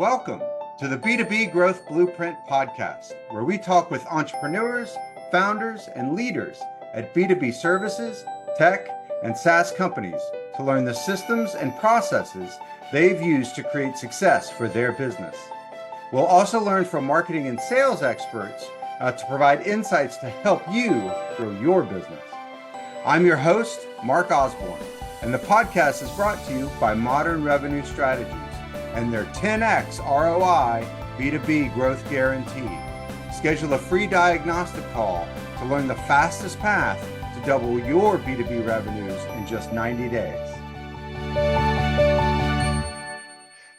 Welcome to the B2B Growth Blueprint Podcast, where we talk with entrepreneurs, founders, and leaders at B2B services, tech, and SaaS companies to learn the systems and processes they've used to create success for their business. We'll also learn from marketing and sales experts to provide insights to help you grow your business. I'm your host, Mark Osborne, and the podcast is brought to you by Modern Revenue Strategies and their 10x ROI B2B Growth Guarantee. Schedule a free diagnostic call to learn the fastest path to double your B2B revenues in just 90 days.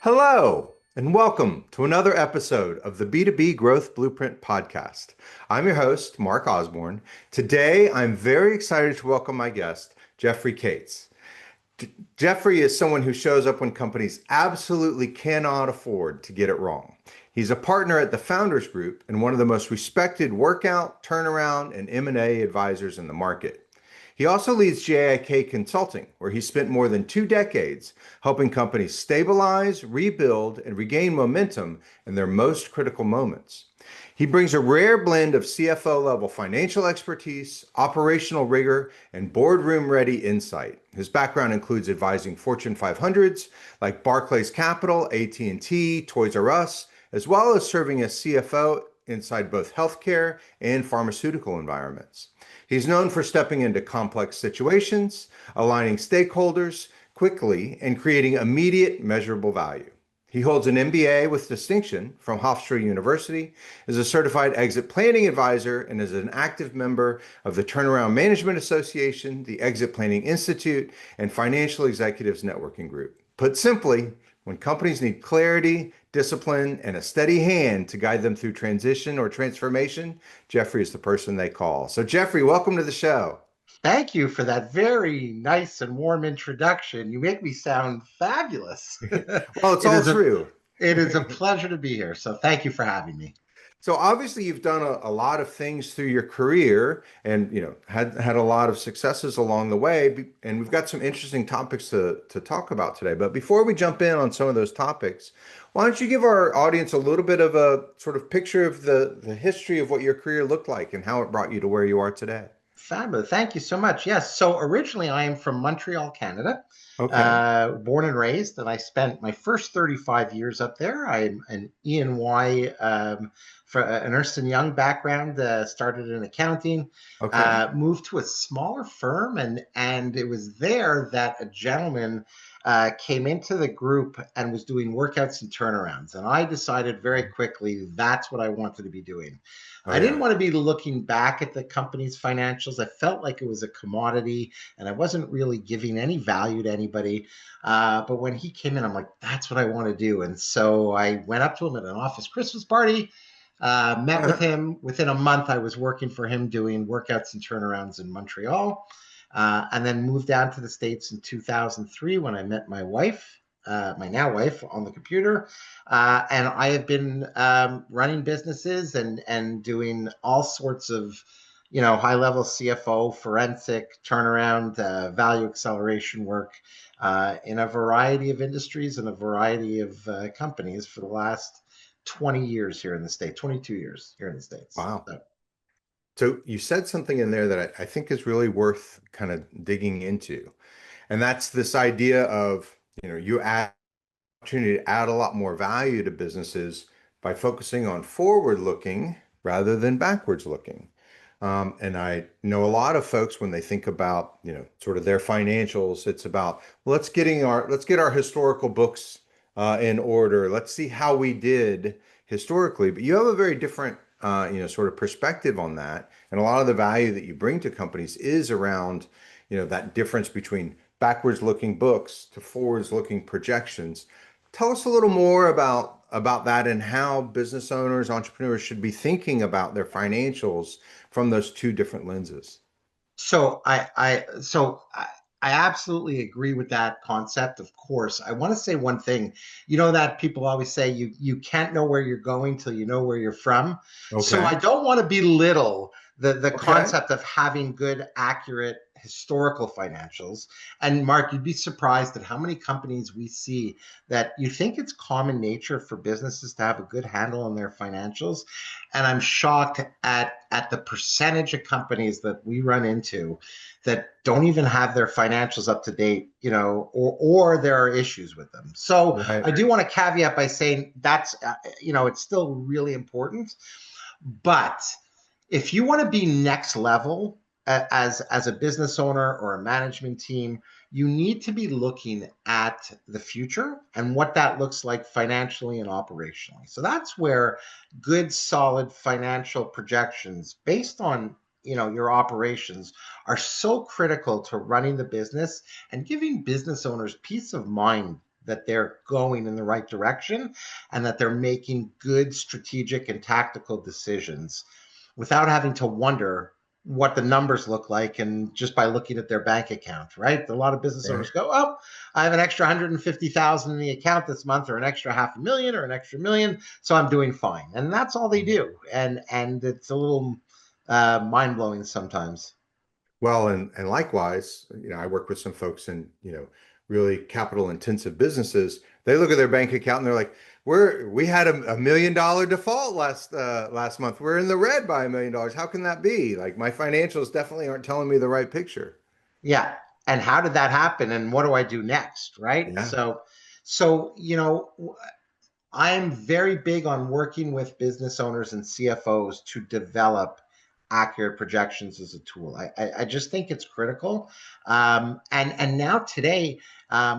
Hello, and welcome to another episode of the B2B Growth Blueprint Podcast. I'm your host, Mark Osborne. Today, I'm very excited to welcome my guest, Jeffrey Cates. Jeffrey is someone who shows up when companies absolutely cannot afford to get it wrong. He's a partner at the Founders Group and one of the most respected workout, turnaround, and M&A advisors in the market. He also leads JIK Consulting, where he spent more than 2 decades helping companies stabilize, rebuild, and regain momentum in their most critical moments. He brings a rare blend of CFO-level financial expertise, operational rigor, and boardroom-ready insight. His background includes advising Fortune 500s like Barclays Capital, AT&T, Toys R Us, as well as serving as CFO inside both healthcare and pharmaceutical environments. He's known for stepping into complex situations, aligning stakeholders quickly, and creating immediate measurable value. He holds an MBA with distinction from Hofstra University, is a certified exit planning advisor, and is an active member of the Turnaround Management Association, the Exit Planning Institute, and Financial Executives Networking Group. Put simply, when companies need clarity, discipline, and a steady hand to guide them through transition or transformation, Jeffrey is the person they call. So Jeffrey, welcome to the show. Thank you for that very nice and warm introduction. You make me sound fabulous. Well, it's all true. It is a pleasure to be here. So thank you for having me. So obviously you've done a lot of things through your career and had a lot of successes along the way. And we've got some interesting topics to talk about today. But before we jump in on some of those topics, why don't you give our audience a little bit of a sort of picture of the history of what your career looked like and how it brought you to where you are today? Fabulous. Thank you so much. Yes. So originally I am from Montreal, Canada, born and raised, and I spent my first 35 years up there. I'm an E&Y for an Ernst & Young background, started in accounting, moved to a smaller firm, and it was there that a gentleman came into the group and was doing workouts and turnarounds. And I decided very quickly that's what I wanted to be doing. I didn't want to be looking back at the company's financials. I felt like it was a commodity and I wasn't really giving any value to anybody. But when he came in, I'm like, that's what I want to do. And so I went up to him at an office Christmas party, met with him. Within a month, I was working for him doing workouts and turnarounds in Montreal. And then moved down to the States in 2003 when I met my wife, my now wife, on the computer. And I have been running businesses and doing all sorts of, high-level CFO, forensic, turnaround, value acceleration work in a variety of industries and a variety of companies for the last 20 years here in the States, 22 years here in the States. Wow. So you said something in there that I think is really worth kind of digging into. And that's this idea of, you add opportunity to add a lot more value to businesses by focusing on forward looking rather than backwards looking. And I know a lot of folks, when they think about, sort of their financials, it's about, well, let's get our historical books in order. Let's see how we did historically. But you have a very different sort of perspective on that. And a lot of the value that you bring to companies is around, that difference between backwards looking books to forwards looking projections. Tell us a little more about that and how business owners, entrepreneurs should be thinking about their financials from those two different lenses. So I absolutely agree with that concept. Of course, I want to say one thing. That people always say you can't know where you're going till you know where you're from. Okay. So I don't want to belittle the Okay. concept of having good, accurate historical financials. And Mark, you'd be surprised at how many companies we see that you think it's common nature for businesses to have a good handle on their financials. And I'm shocked at the percentage of companies that we run into that don't even have their financials up to date, or there are issues with them. So Right. I do want to caveat by saying that's, it's still really important. But if you want to be next level as a business owner or a management team, you need to be looking at the future and what that looks like financially and operationally. So that's where good, solid financial projections based on your operations are so critical to running the business and giving business owners peace of mind that they're going in the right direction and that they're making good strategic and tactical decisions without having to wonder what the numbers look like and just by looking at their bank account, right? A lot of business Right. owners go, oh, I have an extra 150,000 in the account this month, or an extra 500,000 or an extra million, so I'm doing fine. And that's all they do. And it's a little mind blowing sometimes. Well, and likewise, I work with some folks in, really capital intensive businesses. They look at their bank account and they're like, we had a $1 million default last month. We're in the red by $1 million. How can that be? Like my financials definitely aren't telling me the right picture. Yeah. And how did that happen? And what do I do next? Right. Yeah. So, I'm very big on working with business owners and CFOs to develop accurate projections as a tool. I just think it's critical. And now today,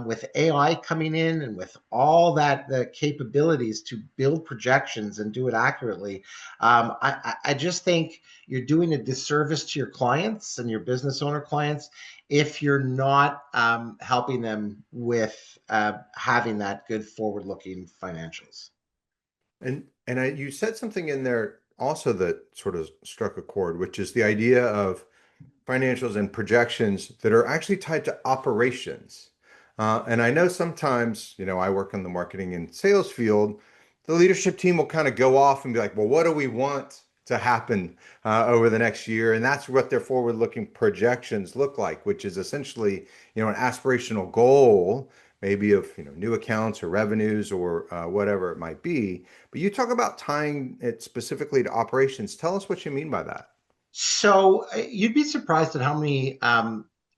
with AI coming in and with all the capabilities to build projections and do it accurately, I just think you're doing a disservice to your clients and your business owner clients if you're not helping them with having that good forward-looking financials. And you said something in there also that sort of struck a chord, which is the idea of financials and projections that are actually tied to operations. And I know sometimes, I work in the marketing and sales field. The leadership team will kind of go off and be like, well, what do we want to happen over the next year? And that's what their forward-looking projections look like, which is essentially, an aspirational goal, maybe of, new accounts or revenues or whatever it might be. But you talk about tying it specifically to operations. Tell us what you mean by that. So you'd be surprised at how many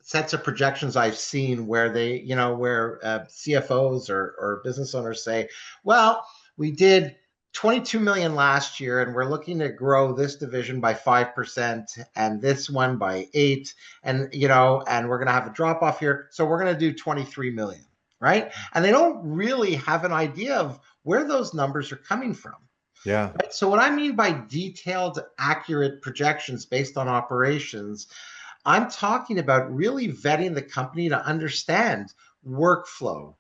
sets of projections I've seen where where CFOs or business owners say, well, we did 22 million last year and we're looking to grow this division by 5% and this one by 8, and we're going to have a drop off here. So we're going to do 23 million, right? And they don't really have an idea of where those numbers are coming from. Yeah. Right? So what I mean by detailed, accurate projections based on operations, I'm talking about really vetting the company to understand workflow,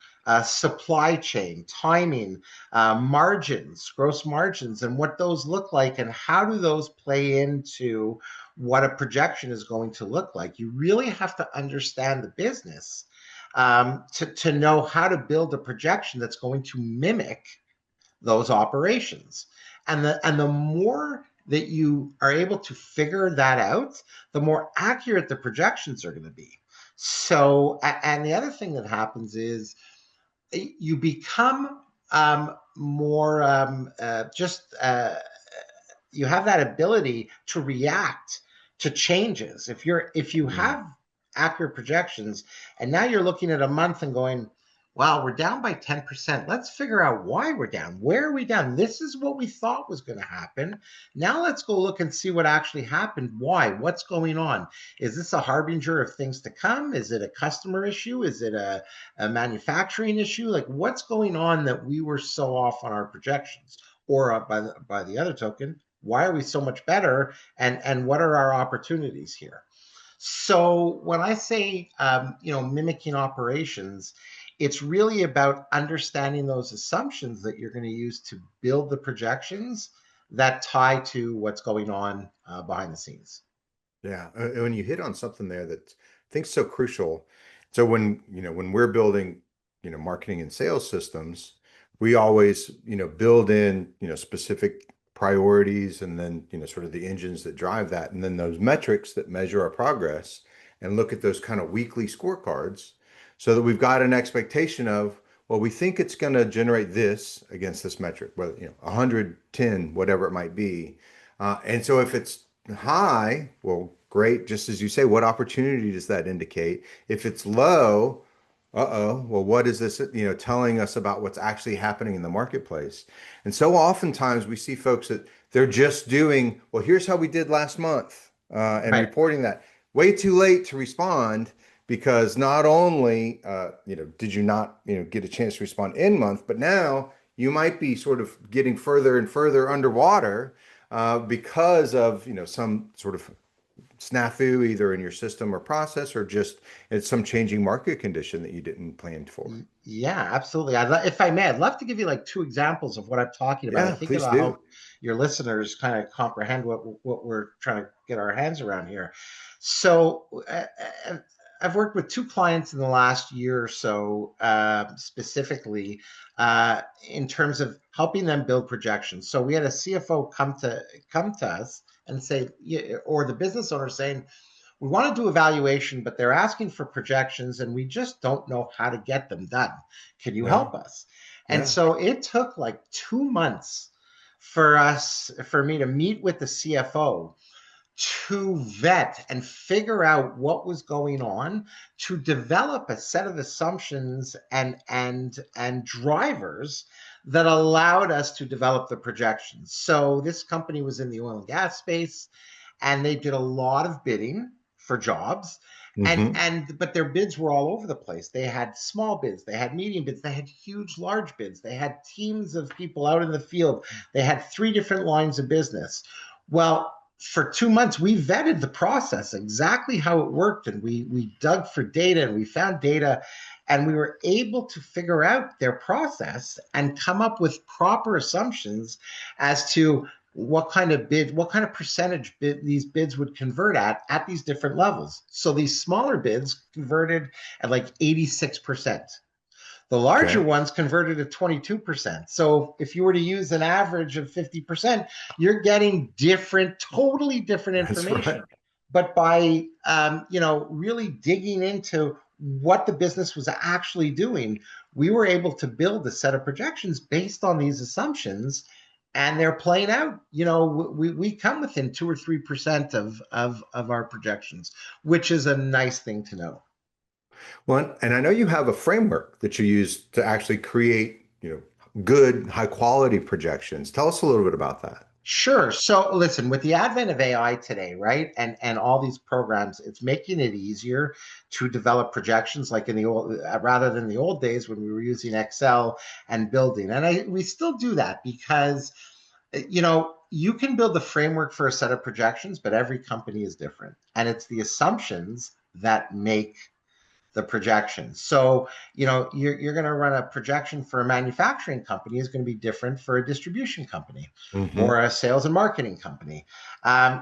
supply chain, timing, margins, gross margins, and what those look like, and how do those play into what a projection is going to look like. You really have to understand the business to know how to build a projection that's going to mimic those operations. And the more that you are able to figure that out, the more accurate the projections are going to be. So, and the other thing that happens is you become more just you have that ability to react to changes. If you Mm. have accurate projections, and now you're looking at a month and going, wow, we're down by 10%. Let's figure out why we're down. Where are we down? This is what we thought was going to happen. Now let's go look and see what actually happened. Why? What's going on? Is this a harbinger of things to come? Is it a customer issue? Is it a manufacturing issue? Like what's going on that we were so off on our projections? Or by the other token, why are we so much better? And what are our opportunities here? So when I say, mimicking operations, it's really about understanding those assumptions that you're going to use to build the projections that tie to what's going on behind the scenes. Yeah, and when you hit on something there that I think is so crucial. So when we're building, marketing and sales systems, we always, build in, specific priorities and then, sort of the engines that drive that, and then those metrics that measure our progress, and look at those kind of weekly scorecards so that we've got an expectation of, well, we think it's going to generate this against this metric, whether, 110, whatever it might be. And so if it's high, well, great. Just as you say, what opportunity does that indicate? If it's low, well, what is this, telling us about what's actually happening in the marketplace? And so oftentimes we see folks that they're just doing, well, here's how we did last month, and Right. reporting that way too late to respond, because not only, did you not, get a chance to respond in month, but now you might be sort of getting further and further underwater, because of, some sort of snafu either in your system or process, or just it's some changing market condition that you didn't plan for. Yeah, absolutely. If I may, I'd love to give you like two examples of what I'm talking about. I Yeah, think please it'll do. help your listeners kind of comprehend what we're trying to get our hands around here. So, I've worked with two clients in the last year or so, specifically in terms of helping them build projections. So we had a CFO come to us and say, or the business owner saying, we want to do evaluation, but they're asking for projections and we just don't know how to get them done. Can you Yeah, help us? And yeah, so it took like 2 months for me to meet with the CFO to vet and figure out what was going on, to develop a set of assumptions and drivers that allowed us to develop the projections. So this company was in the oil and gas space, and they did a lot of bidding for jobs, hmm, but their bids were all over the place. They had small bids, they had medium bids, they had huge large bids, they had teams of people out in the field, they had 3 different lines of business. Well, for 2 months we vetted the process exactly how it worked, and we dug for data and we found data, and we were able to figure out their process and come up with proper assumptions as to what kind of bid, what kind of percentage these bids would convert at these different levels. So these smaller bids converted at like 86%. The larger okay, ones converted at 22%. So if you were to use an average of 50%, you're getting totally different that's right. information. But by really digging into what the business was actually doing, we were able to build a set of projections based on these assumptions, and they're playing out. We come within 2 or 3% of our projections, which is a nice thing to know. Well, and I know you have a framework that you use to actually create, good, high quality projections. Tell us a little bit about that. Sure. So listen, with the advent of AI today, right, and all these programs, it's making it easier to develop projections, like in the old, rather than the old days when we were using Excel and building. And we still do that because you can build the framework for a set of projections, but every company is different, and it's the assumptions that make the projection. So, you're going to run a projection for a manufacturing company is going to be different for a distribution company Hmm. or a sales and marketing company.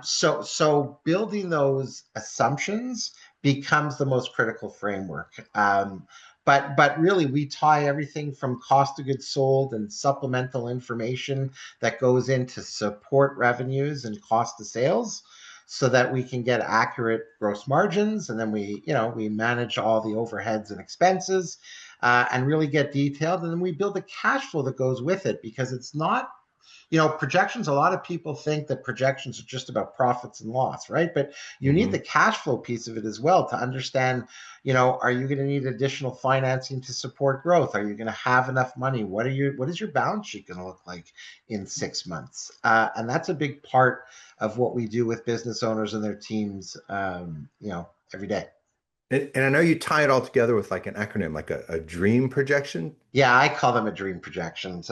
So building those assumptions becomes the most critical framework. But really, we tie everything from cost of goods sold and supplemental information that goes into support revenues and cost of sales, so that we can get accurate gross margins, and then we manage all the overheads and expenses, and really get detailed, and then we build the cash flow that goes with it, because it's not, projections, a lot of people think that projections are just about profits and loss, right? But you need the Hmm. cash flow piece of it as well to understand, are you going to need additional financing to support growth? Are you going to have enough money? What is your balance sheet going to look like in 6 months? And that's a big part of what we do with business owners and their teams, every day. And I know you tie it all together with like an acronym, like a dream projection. Yeah, I call them a dream projections.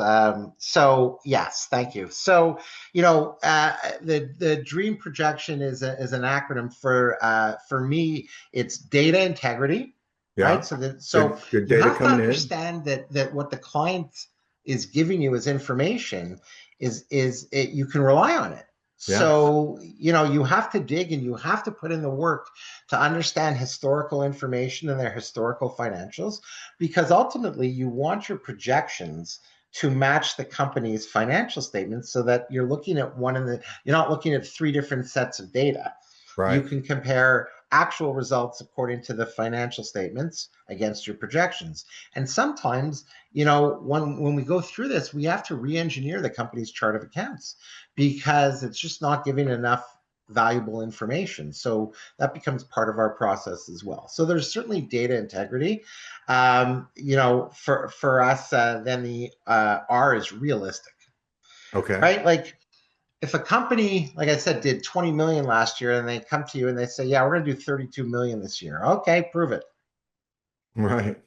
So yes, thank you. So the dream projection is an acronym for me. It's data integrity, right? Yeah. So Good you data have to coming in. understand that what the client is giving you as information you can rely on it. Yes. So you have to dig and you have to put in the work to understand historical information and their historical financials, because ultimately you want your projections to match the company's financial statements so that you're looking at you're not looking at three different sets of data. You Right. can compare actual results according to the financial statements against your projections. And sometimes, when we go through this, we have to re-engineer the company's chart of accounts because it's just not giving enough valuable information. So that becomes part of our process as well. So there's certainly data integrity. For us, then the R is realistic, Okay. right? Like if a company, like I said, did 20 million last year and they come to you and they say, yeah, we're going to do 32 million this year. Okay, prove it. Right.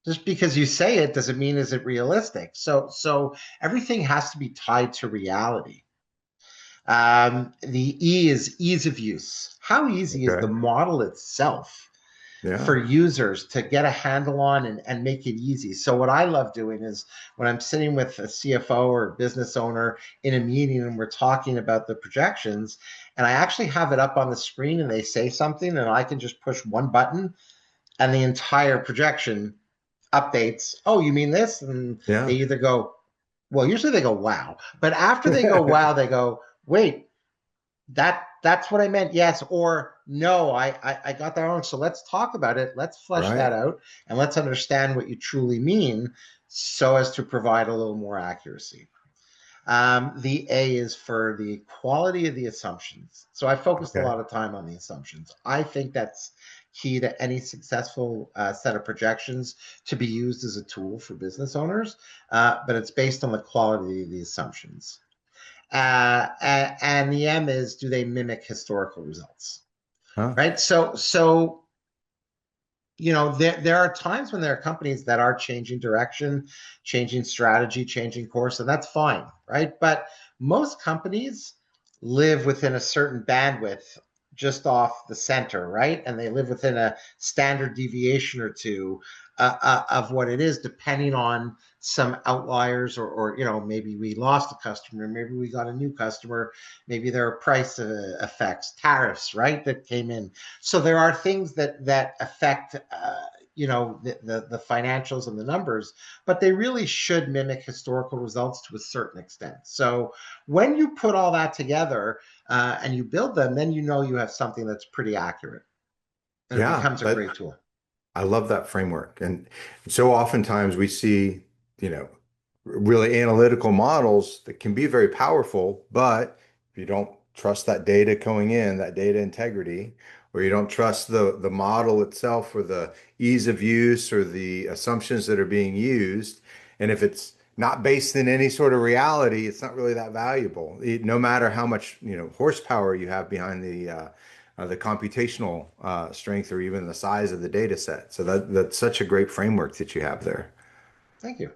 Just because you say it doesn't mean is it realistic. So everything has to be tied to reality. The E is ease of use. How easy is the Okay. model itself Yeah. for users to get a handle on and make it easy? So what I love doing is when I'm sitting with a CFO or a business owner in a meeting and we're talking about the projections, and I actually have it up on the screen and they say something and I can just push one button and the entire projection updates. Oh, you mean this? And they Yeah. either go, well, usually they go, wow. But after they go, wow, they go, wait, that's what I meant. Yes, or no, I got that wrong. So let's talk about it. Let's flesh that Right. out and let's understand what you truly mean so as to provide a little more accuracy. The A is for the quality of the assumptions. So I focused a Okay. lot of time on the assumptions. I think that's key to any successful set of projections to be used as a tool for business owners, but it's based on the quality of the assumptions. And the M is, do they mimic historical results? Huh? Right. There are times when there are companies that are changing direction, changing strategy, changing course, and that's fine, right? But most companies live within a certain bandwidth just off the center, right? And they live within a standard deviation or two of what it is, depending on some outliers, or maybe we lost a customer, maybe we got a new customer, maybe there are price effects, tariffs, right, that came in. So there are things that affect the financials and the numbers, but they really should mimic historical results to a certain extent. So when you put all that together and you build them, then you have something that's pretty accurate, and it Yeah. becomes a great tool. I love that framework. And so oftentimes we see, you know, really analytical models that can be very powerful, but if you don't trust that data going in, that data integrity, or you don't trust the model itself or the ease of use or the assumptions that are being used, and if it's not based in any sort of reality, it's not really that valuable. No matter how much, horsepower you have behind the computational strength or even the size of the data set. So that's such a great framework that you have there. Thank you.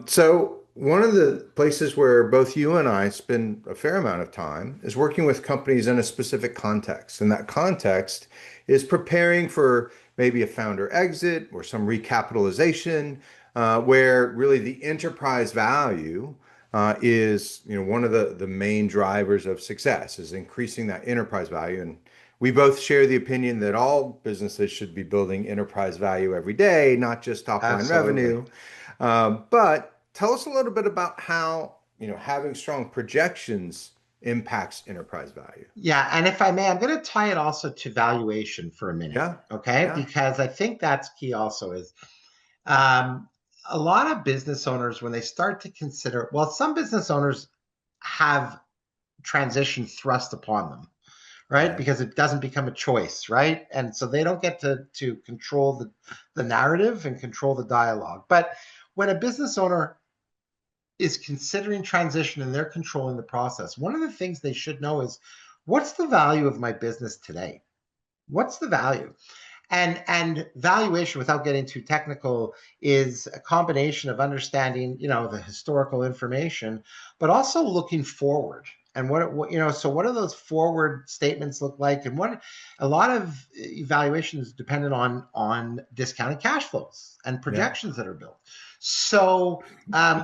So one of the places where both you and I spend a fair amount of time is working with companies in a specific context. And that context is preparing for maybe a founder exit or some recapitalization, where really the enterprise value is, one of the main drivers of success is increasing that enterprise value. And we both share the opinion that all businesses should be building enterprise value every day, not just top line Absolutely. revenue. But tell us a little bit about how, having strong projections impacts enterprise value. Yeah, and if I may, I'm going to tie it also to valuation for a minute, Yeah. okay? Yeah. Because I think that's key also is um, a lot of business owners, when they start to consider, well, some business owners have transition thrust upon them, right? Right. Because it doesn't become a choice, right? And so they don't get to control the narrative and control the dialogue. But when a business owner is considering transition and they're controlling the process, one of the things they should know is, what's the value of my business today? What's the value? And valuation, without getting too technical, is a combination of understanding, the historical information, but also looking forward And so what do those forward statements look like? And what a lot of evaluation is dependent on discounted cash flows and Yeah. projections that are built. So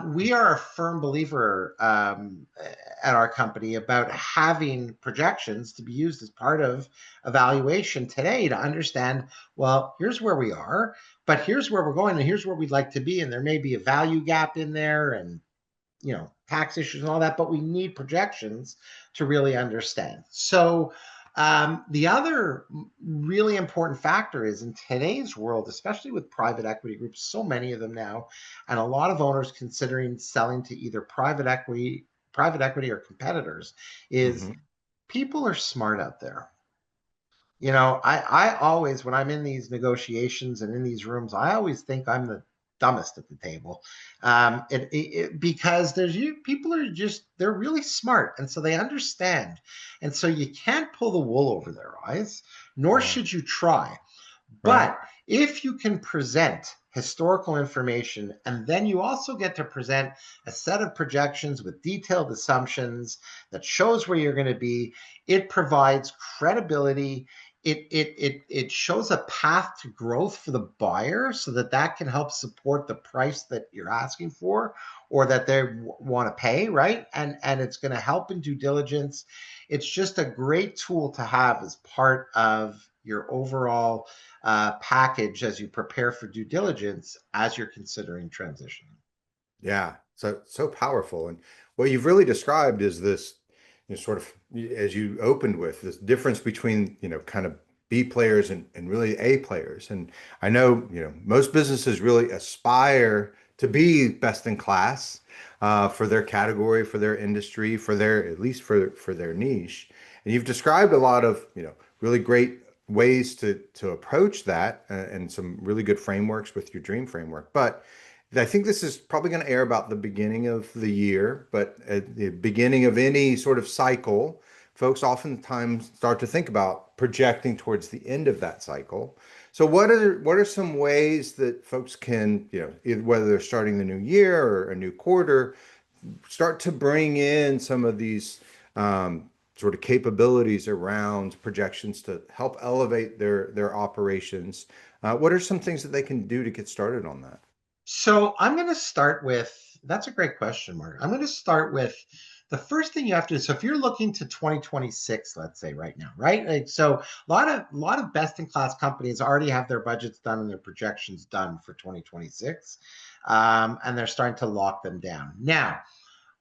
we are a firm believer at our company about having projections to be used as part of evaluation today to understand, well, here's where we are, but here's where we're going and here's where we'd like to be. And there may be a value gap in there and, tax issues and all that, but we need projections to really understand. So the other really important factor is in today's world, especially with private equity groups, so many of them now, and a lot of owners considering selling to either private equity or competitors, is Mm-hmm. people are smart out there. I always, when I'm in these negotiations and in these rooms, I always think I'm the dumbest at the table, because people are they're really smart, and so they understand, and so you can't pull the wool over their eyes, nor Yeah. should you try. Right. But if you can present historical information, and then you also get to present a set of projections with detailed assumptions that shows where you're going to be, it provides credibility. It shows a path to growth for the buyer so that can help support the price that you're asking for or that they want to pay, right? And it's going to help in due diligence. It's just a great tool to have as part of your overall package as you prepare for due diligence as you're considering transition. Yeah. So powerful. And what you've really described is this, sort of as you opened with this difference between, kind of B players and really A players. And I know, most businesses really aspire to be best in class for their category, for their industry, at least for their niche. And you've described a lot of, really great ways to approach that and some really good frameworks with your dream framework. But I think this is probably going to air about the beginning of the year, but at the beginning of any sort of cycle, folks oftentimes start to think about projecting towards the end of that cycle. So what are some ways that folks can, whether they're starting the new year or a new quarter, start to bring in some of these sort of capabilities around projections to help elevate their operations? What are some things that they can do to get started on that? So I'm going to start with that's a great question, Mark. I'm going to start with the first thing you have to do. So if you're looking to 2026, let's say right now, right? So a lot of best in class companies already have their budgets done and their projections done for 2026, and they're starting to lock them down now.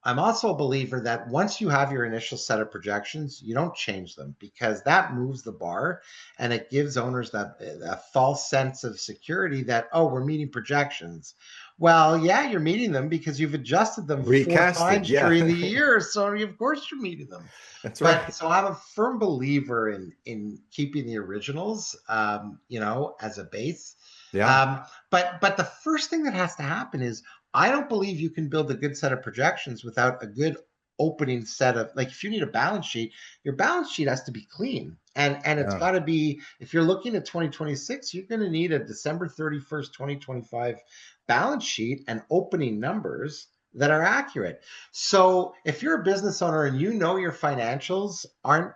I'm also a believer that once you have your initial set of projections, you don't change them because that moves the bar and it gives owners that a false sense of security that, oh, we're meeting projections. Well, yeah, you're meeting them because you've adjusted them four Recasted, times yeah. during the year. So of course you're meeting them. That's But right. so I'm a firm believer in keeping the originals, as a base. Yeah. But the first thing that has to happen is I don't believe you can build a good set of projections without a good opening set of, like, if you need a balance sheet, your balance sheet has to be clean. And it's Yeah. got to be, if you're looking at 2026, you're going to need a December 31st, 2025 balance sheet and opening numbers that are accurate. So if you're a business owner and you know your financials aren't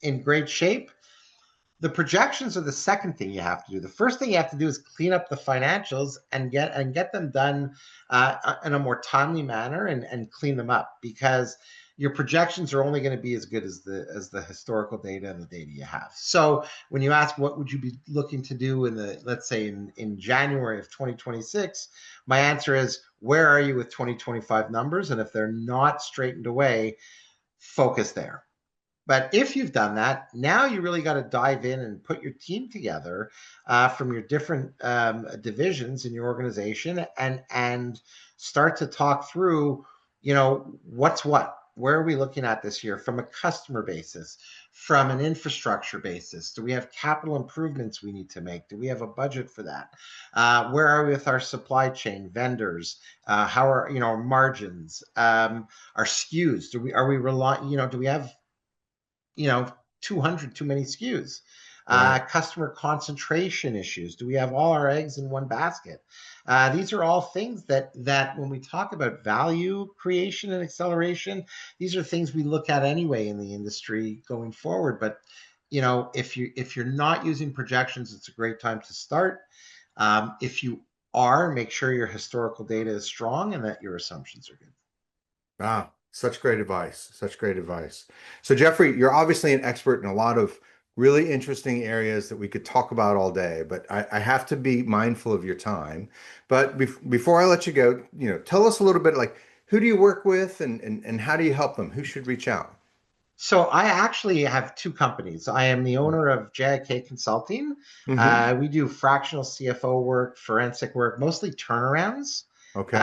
in great shape, the projections are the second thing you have to do. The first thing you have to do is clean up the financials and get them done in a more timely manner and clean them up because your projections are only going to be as good as the historical data and the data you have. So when you ask what would you be looking to do in the, let's say in January of 2026, my answer is where are you with 2025 numbers, and if they're not straightened away, focus there. But if you've done that, now you really got to dive in and put your team together from your different divisions in your organization and start to talk through, what's what. Where are we looking at this year from a customer basis, from an infrastructure basis? Do we have capital improvements we need to make? Do we have a budget for that? Where are we with our supply chain vendors? How are our margins? Our SKUs? Do we have 200 too many SKUs? Right. Customer concentration issues. Do we have all our eggs in one basket? These are all things that when we talk about value creation and acceleration, these are things we look at anyway in the industry going forward. But if you're not using projections, it's a great time to start. If you are, make sure your historical data is strong and that your assumptions are good. Ah, such great advice. Such great advice. So, Jeffrey, you're obviously an expert in a lot of really interesting areas that we could talk about all day, but I have to be mindful of your time. But before I let you go, tell us a little bit like who do you work with and how do you help them? Who should reach out? So I actually have two companies. I am the owner of JIK Consulting. Mm-hmm. We do fractional CFO work, forensic work, mostly turnarounds. Okay.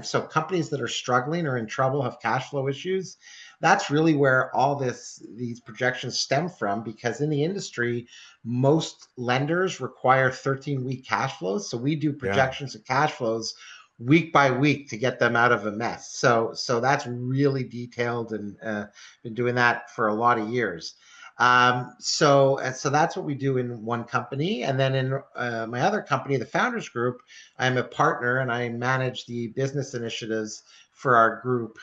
So companies that are struggling or in trouble, have cash flow issues. That's really where all these projections stem from, because in the industry, most lenders require 13-week cash flows. So we do Yeah. projections of cash flows week by week to get them out of a mess. So that's really detailed, and been doing that for a lot of years. So that's what we do in one company. And then in my other company, the Founders Group, I'm a partner and I manage the business initiatives for our group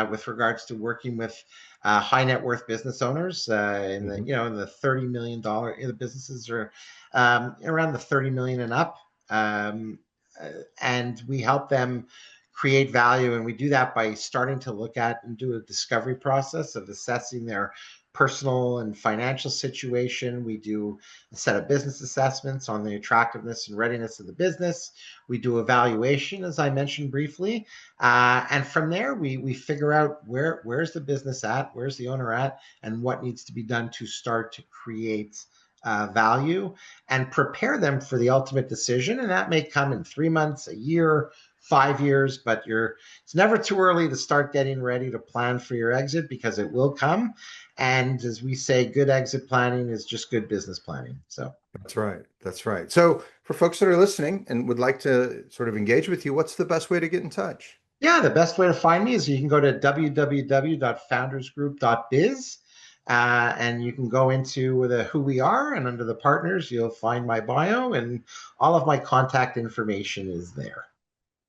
with regards to working with high net worth business owners in the Mm-hmm. in the $30 million. The businesses are around the 30 million and up, and we help them create value. And we do that by starting to look at and do a discovery process of assessing their personal and financial situation. We do a set of business assessments on the attractiveness and readiness of the business. We do evaluation, as I mentioned briefly. And from there, we figure out where's the business at, where's the owner at, and what needs to be done to start to create value and prepare them for the ultimate decision. And that may come in 3 months, a year, 5 years, but it's never too early to start getting ready to plan for your exit, because it will come. And as we say, good exit planning is just good business planning. So That's right. That's right. So, for folks that are listening and would like to sort of engage with you, what's the best way to get in touch? yeah, the best way to find me is you can go to www.foundersgroup.biz. And you can go into who we are, and under the partners, you'll find my bio, and all of my contact information is there.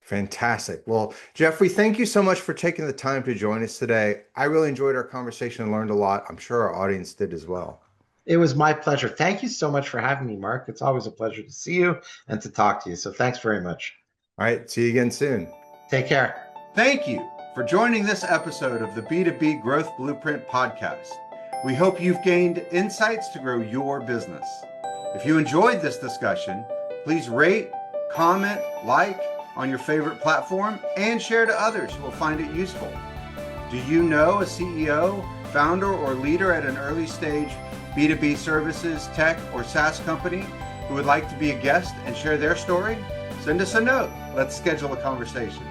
Fantastic. Well, Jeffrey, thank you so much for taking the time to join us today. I really enjoyed our conversation and learned a lot. I'm sure our audience did as well. It was my pleasure. Thank you so much for having me, Mark. It's always a pleasure to see you and to talk to you. So thanks very much. All right. See you again soon. Take care. Thank you for joining this episode of the B2B Growth Blueprint Podcast. We hope you've gained insights to grow your business. If you enjoyed this discussion, please rate, comment, like on your favorite platform, and share to others who will find it useful. Do you know a CEO, founder, or leader at an early stage B2B services, tech, or SaaS company who would like to be a guest and share their story? Send us a note. Let's schedule a conversation.